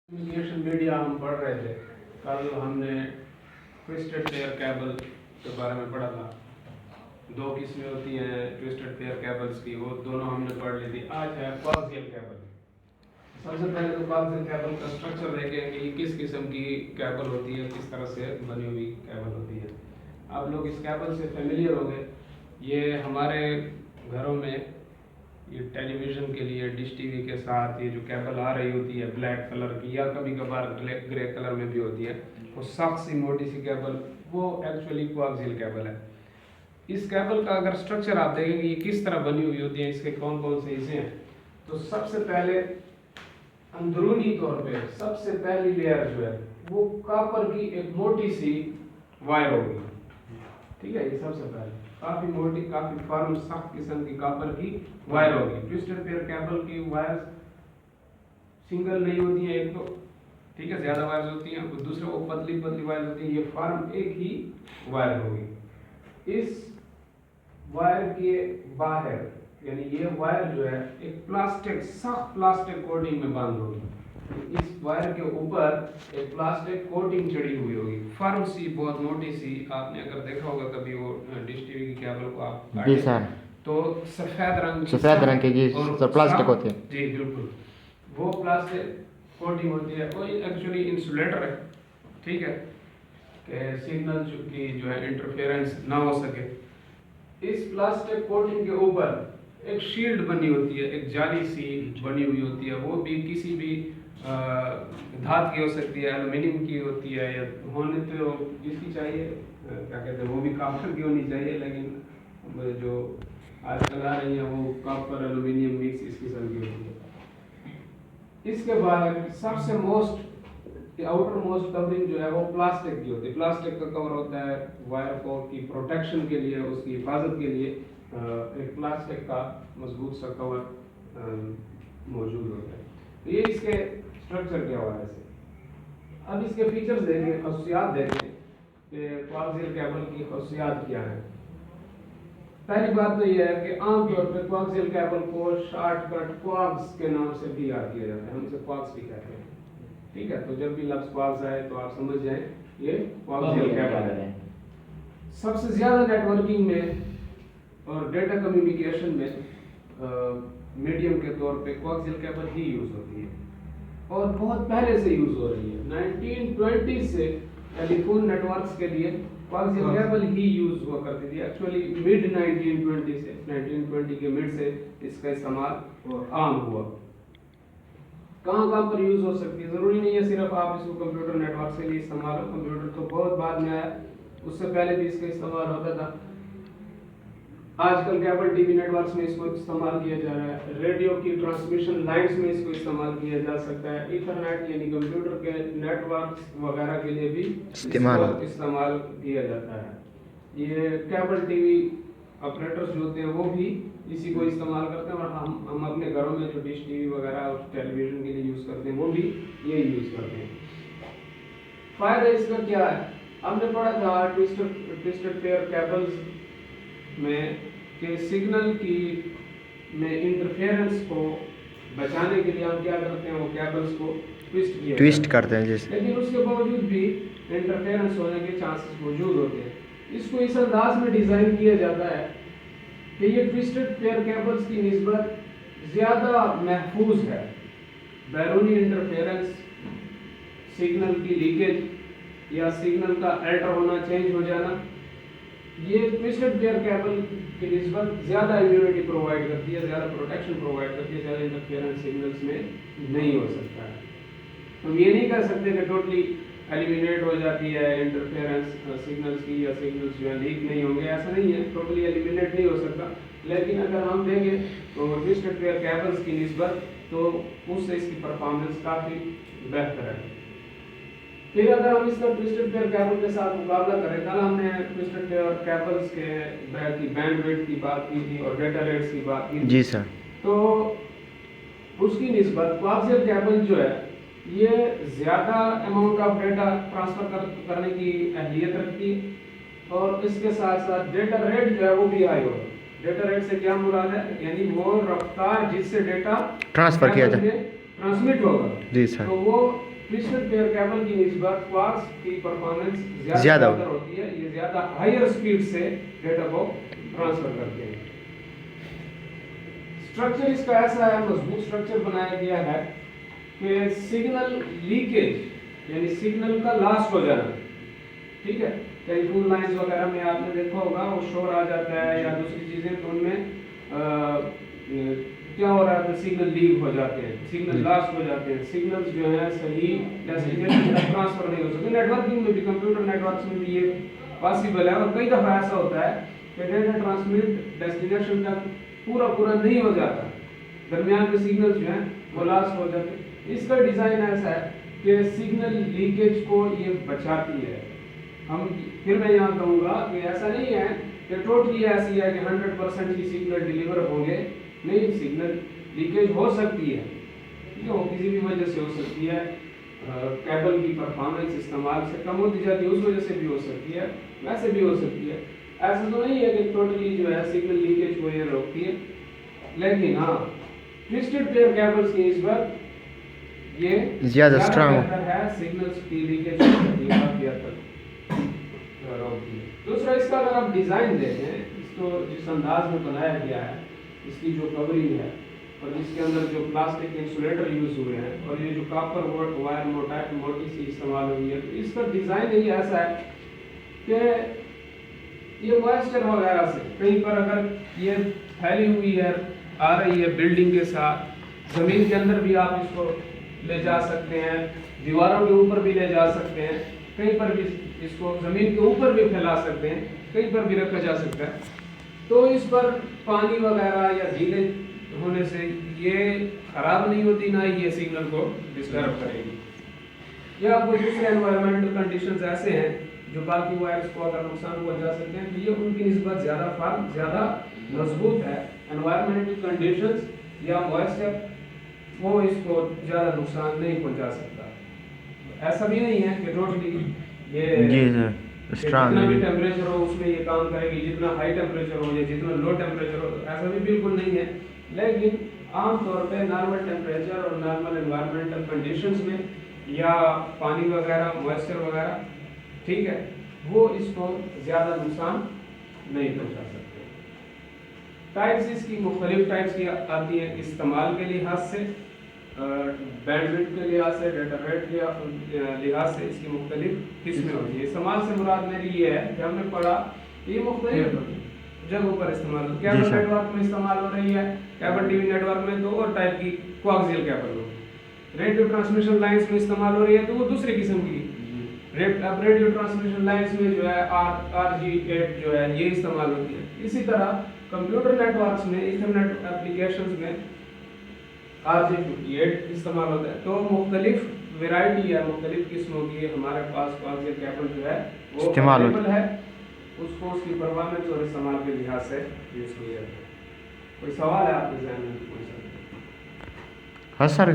Communication media हम पढ़ रहे थे। कल हमने ट्विस्टेड पेयर केबल के बारे में पढ़ा था। दो किस्में होती हैं ट्विस्टेड पेयर केबल्स की, वो दोनों हमने पढ़ ली थी। आज है कोएक्सियल केबल। सबसे पहले तो कोएक्सियल केबल का स्ट्रक्चर देखेंगे कि किस किस्म की केबल होती है, किस तरह से बनी हुई केबल होती है। आप लोग इस केबल से फेमिलियर हो गए। ये हमारे घरों में ये टेलीविज़न के लिए डिश टीवी के साथ ये जो केबल आ रही होती है ब्लैक कलर की, या कभी कभार ग्रे कलर में भी होती है, वो सख्त सी मोटी सी केबल, वो एक्चुअली कोएक्सियल केबल है। इस केबल का अगर स्ट्रक्चर आप देखेंगे ये किस तरह बनी हुई होती है, इसके कौन कौन से हिस्से हैं, तो सबसे पहले अंदरूनी तौर पे सबसे पहली लेयर जो है वो कॉपर की एक मोटी सी वायर होगी। ठीक है, ये सबसे पहले काफी मोटी, काफी फर्म, सख्त किस्म की कॉपर की वायर होगी। ट्विस्टेड पेयर केबल की वायर सिंगल नहीं होती है, एक तो ठीक है ज्यादा वायर्स होती हैं, और दूसरे वो पतली पतली वायर होती है। ये फर्म एक ही वायर होगी। इस वायर के बाहर यानी ये वायर जो है एक प्लास्टिक, सख्त प्लास्टिक कोटिंग में बंद होगी। इस वायर के ऊपर एक प्लास्टिक कोटिंग चढ़ी हुई होगी, फर्म सी, बहुत मोटी सी। आपने अगर देखा होगा कभी वो डिश टीवी की केबल को आप जी सर, तो सफेद रंग की जी और प्लास्टिक होती है। जी बिल्कुल, वो प्लास्टिक कोटिंग होती है। वो एक्चुअली इंसुलेटर है, ठीक है, कि सिग्नल की जो है इंटरफेरेंस ना हो सके। इस प्लास्टिक कोटिंग के ऊपर एक शील्ड बनी होती है, एक जाली सी बनी हुई होती है। वो भी किसी भी धात की हो सकती है, एल्युमिनियम की होती है, या होने तो इसकी चाहिए क्या कहते हैं, वो भी कॉपर की होनी चाहिए, लेकिन जो आजकल आ रही है वो कॉपर एल्युमिनियम मिक्स इस किस्म की होती है। इसके बाद सबसे आउटर मोस्ट कवरिंग जो है वो प्लास्टिक की होती है। प्लास्टिक का कवर होता है वायर को की प्रोटेक्शन के लिए, उसकी हिफाजत के लिए एक प्लास्टिक का मजबूत सा कवर मौजूद होता है। तो ये इसके स्ट्रक्चर के हवाले से। अब इसके फीचर्स देखें, खसूसियात देखें कि कोएक्सियल केबल की खसूसियात क्या है। पहली बात तो ये है कि आमतौर पर कोएक्सियल केबल को शॉर्टकट क्वार्क्स के नाम से भी याद किया जाता है, हम इसे क्वार्क्स भी कहते हैं। ठीक है, तो जब भी लफ्ज क्वार्क्स आए तो आप समझ जाएं ये कोएक्सियल केबल है। सबसे ज्यादा नेटवर्किंग में और डेटा कम्युनिकेशन में मीडियम के तौर पे कोएक्सियल केबल ही यूज होती है, और बहुत पहले से यूज हो रही है। 1920 से टेलीफोन नेटवर्क्स के लिए कोएक्सियल केबल ही यूज हुआ करती थी। एक्चुअली मिड 1920 के मिड से इसका इस्तेमाल आम हुआ। कहाँ कहाँ पर यूज हो सकती है, जरूरी नहीं है सिर्फ आप इसको कंप्यूटर नेटवर्क के लिए इस्तेमाल हो। कंप्यूटर तो बहुत बाद में आया, उससे पहले भी इसका इस्तेमाल होता था। आजकल केबल टीवी नेटवर्क्स में इसको इस्तेमाल किया जा रहा है। रेडियो की ट्रांसमिशन लाइंस में इसको इस्तेमाल किया जा सकता है। ईथरनेट यानी कंप्यूटर के नेटवर्क्स वगैरह के लिए भी इस्तेमाल किया जाता है। ये केबल टीवी ऑपरेटर्स जो होते हैं वो भी इसी को इस्तेमाल करते हैं, और हम अपने घरों में जो डिश टीवी वगैरह और टेलीविजन के लिए यूज करते हैं वो भी ये यूज करते हैं। फायदा इसका क्या है, हमने पढ़ा था ट्विस्टेड पेयर केबल्स में कि सिग्नल की में इंटरफेरेंस को बचाने के लिए हम क्या करते हैं, वो केबल्स को ट्विस्ट करते हैं जैसे, लेकिन उसके बावजूद भी इंटरफेरेंस होने के चांसेस मौजूद होते हैं। इसको इस अंदाज में डिजाइन किया जाता है कि ये ट्विस्टेड पेयर केबल्स की निस्बत ज्यादा महफूज है। बैरूनी इंटरफेरेंस, सिग्नल की लीकेज या सिग्नल का अल्टर होना, चेंज हो जाना, ये ट्विस्टेड पेयर केबल की निस्बत ज्यादा इम्यूनिटी प्रोवाइड करती है, ज्यादा प्रोटेक्शन प्रोवाइड करती है, ज्यादा इंटरफेरेंस सिग्नल्स में नहीं हो सकता है। हम ये नहीं कह सकते कि टोटली एलिमिनेट हो जाती है इंटरफेरेंस सिग्नल्स की, या सिग्नल्स जो है लीक नहीं होंगे, ऐसा नहीं है, टोटली एलिमिनेट नहीं हो सकता। लेकिन अगर हम देखें तो ट्विस्टेड पेयर केबल्स की निस्बत तो उससे इसकी परफॉर्मेंस काफ़ी बेहतर है। फिर अगर हम इसका ट्विस्टेड पेयर केबल के साथ मुकाबला करें, कल हमने ट्विस्टेड पेयर केबल्स की बैंडविड्थ की बात की थी और डेटा रेट्स की बात की थी। जी सर, तो उसकी निस्बत कोएक्सियल केबल जो है ये ज्यादा अमाउंट ऑफ डेटा ट्रांसफर करने की अहलियत रखती है, और इसके साथ साथ डेटा रेट जो है वो भी हाई होगा। डेटा रेट से क्या मुराद है, यानी वो रफ्तार जिससे डेटा ट्रांसफर किया जाए, ट्रांसमिट होगा जी सर, तो वो ट्विस्टेड पेयर केबल की निस्बत क्वार्ट्ज की परफॉर्मेंस ज्यादा बेहतर होती है, ये ज्यादा हायर स्पीड से डेटा को ट्रांसफर करते हैं। स्ट्रक्चर इसका ऐसा है, मजबूत स्ट्रक्चर बनाया गया है कि सिग्नल लीकेज यानी सिग्नल का लॉस हो जाना, ठीक है, टेलीफोन लाइंस वगैरह में आपने देखा होगा वो शोर आ जाता है या दूसरी चीजें, तो उनमें क्या हो रहा है, सिग्नल लीक हो जाते हैं, सिग्नल लॉस हो जाते हैं, सिग्नल्स जो है सही डेस्टिनेशन तक ट्रांसफर नहीं हो सकते। नेटवर्किंग में भी, कंप्यूटर नेटवर्क्स में भी ये पॉसिबल है, और कई दफा ऐसा होता है कि डेटा ट्रांसमिट डेस्टिनेशन तक पूरा नहीं हो जाता, दरमियान में सिग्नल जो है वो लॉस हो जाते हैं। इसका डिजाइन ऐसा है कि सिग्नल लीकेज को ये बचाती है। हम फिर मैं यहाँ कहूँगा कि ऐसा नहीं है कि टोटली ऐसी है कि 100% ही सिग्नल डिलीवर होंगे, नहीं, सिग्नल लीकेज हो सकती है, ठीक है, वो किसी भी वजह से हो सकती है, केबल की परफॉर्मेंस इस्तेमाल से कम होती जाती है उस वजह से भी हो सकती है, वैसे भी हो सकती है। ऐसा तो नहीं है कि टोटली जो है सिग्नल लीकेज को ये रोकती है, लेकिन हाँ ट्विस्टेड पेयर केबल्स की निस्बत ये ज्यादा स्ट्रांग है, सिग्नल्स की लीकेज काफी हद तक रोकती है। दूसरा, इसका अगर आप डिजाइन देखें, इसको जिस अंदाज में बनाया गया है, इसकी जो कवरिंग है और इसके अंदर जो प्लास्टिक इंसुलेटर यूज हुए हैं और ये जो कॉपर वायर मोटी सी इस्तेमाल हुई है, तो इसका डिजाइन ही ऐसा है कि ये मॉइस्चर वगैरह से कहीं पर अगर ये फैली हुई है, आ रही है बिल्डिंग के साथ, जमीन के अंदर भी आप इसको ले जा सकते हैं, दीवारों के ऊपर भी ले जा सकते हैं, कहीं पर भी इसको जमीन के ऊपर भी फैला सकते हैं, कहीं पर भी रखा जा सकता है। तो इस पर पानी वगैरह या गीले होने से ये खराब नहीं होती, ना ये सिग्नल को डिस्टर्ब करेगी। या कोई दूसरे एनवायरमेंटल कंडीशंस ऐसे हैं जो बाकी वायर्स को अगर नुकसान पहुंचा सकते हैं, तो ये उनकी निस्बत ज़्यादा मजबूत है। एनवायरमेंटल कंडीशंस या मॉइस्चर वो इसको ज़्यादा नुकसान नहीं पहुंचा सकता। ऐसा भी नहीं है कि टोटली ये जितना भी टेम्परेचर हो उसमें ये काम करेगी, जितना हाई टेम्परेचर हो या जितना लो टेम्परेचर हो, ऐसा भी बिल्कुल नहीं है। लेकिन आमतौर पे नॉर्मल टेम्परेचर और नॉर्मल एनवायरमेंटल कंडीशंस में या पानी वगैरह मॉइस्चर वगैरह, ठीक है, वो इसको ज़्यादा नुकसान नहीं पहुंचा सकते। टाइप्स इसकी मुख्तलिफ टाइप्स की आती हैं इस्तेमाल के लिहाज से, बैंडविड्थ के लिहाज से, डेटा रेट के लिहाज से इसकी मुख्तलिफ किस्में होती है। इस्तेमाल से मुराद मेरी ये है कि हमने पढ़ा ये मुख्तलिफ जगहों पर इस्तेमाल, केबल नेटवर्क में इस्तेमाल हो रही है, केबल टीवी नेटवर्क में दो और टाइप की कोएक्सियल केबल हो, रेडियो ट्रांसमिशन लाइंस में इस्तेमाल हो रही है तो वो दूसरी किस्म की। अब रेडियो ट्रांसमिशन लाइंस में जो है RG8 जो है ये इस्तेमाल होती है। इसी तरह कंप्यूटर नेटवर्क्स में, इथरनेट एप्लीकेशंस में RJ58 इस्तेमाल होता है। तो मुख्तलिफ वैरायटी है, मुख्तलिफ किस्मों की हमारे पास कोएक्सियल केबल जो है वो अवेलेबल है, उसको उसकी परफॉर्मेंस और इस्तेमाल के लिहाज से यूज किया जाता है। कोई सवाल है आपके ज़हन में? हाँ सर।